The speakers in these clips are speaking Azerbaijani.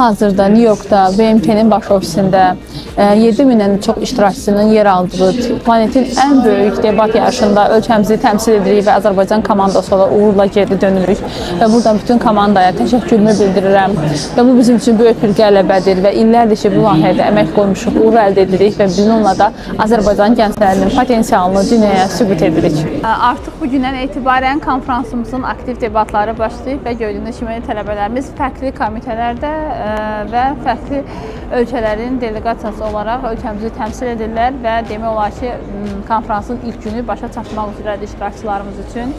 Hal-hazırda New Yorkda BMT-nin baş ofisində 7000-dən çox iştirakçının yer aldığı planetin ən böyük debat yarışında ölkəmizi təmsil edirik və Azərbaycan komandası olaraq uğurla geri dönürük. Və buradan bütün komandaya təşəkkürümü bildirirəm. Və bu bizim üçün böyük bir qələbədir və illərdir ki, bu layihədə əmək qoymuşuq, uğur əldə edirik və bununla da Azərbaycan gənclərinin potensialını dünyaya sübut edirik. Artıq bu gündən etibarən konferansımızın aktiv debatları başlayıb və gördüyünüz kimi tələbələrimiz fərqli komitələrdə və fərqli ölkələrin deleqasiyası olaraq ölkəmizi təmsil edirlər və demək olar ki, konferansın ilk günü başa çatmaq üzrədir iştirakçılarımız üçün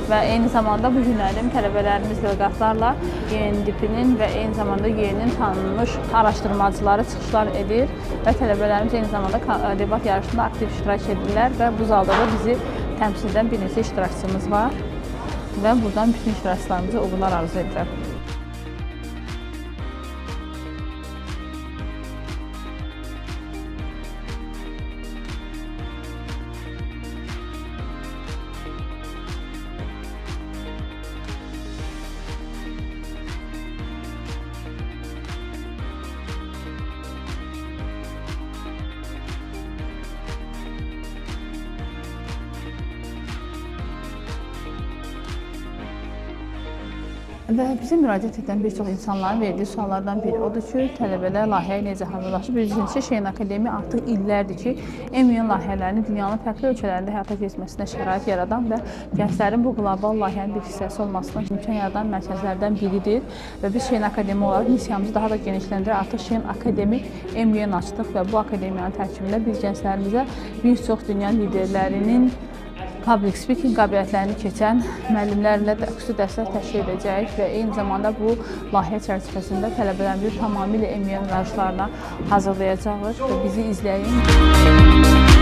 və eyni zamanda bu günlərim tələbələrimiz deleqatlarla UNDP-nin və eyni zamanda UN-in tanınmış araşdırmacıları çıxışlar edir və tələbələrimiz eyni zamanda debat yarışında aktiv iştirak edirlər və bu zalda da bizi təmsil edən bir neçə iştirakçımız var və buradan bütün iştirakçılarımıza uğurlar arzu edirəm. Və bizə müraciət edən bir çox insanların verdiyi suallardan biri odur ki, tələbələr layihəyə necə hazırlaşır? Birincisi, Şeyin Akademiya artıq illərdir ki, MUN layihələrini dünyanın fərqli ölkələrində həyata keçməsinə şərait yaradan və gənclərin bu qlobal layihənin bir hissəsi olmasına imkan yaradan mərkəzlərdən biridir. Və biz Şeyin Akademiya olaraq missiyamızı daha da genişləndirək. Artıq Şeyin Akademi MUN açdıq və bu akademiyanın tərkibində biz gənclərimizə bir çox dünya liderlərinin public speaking qabiliyyətlərini keçən müəllimlərlə də xüsusi dərslər təşkil edəcəyik və eyni zamanda bu layihə çərçivəsində tələbələrimizi tamamilə MUN yarışlarına hazırlayacağıq və bizi izləyin.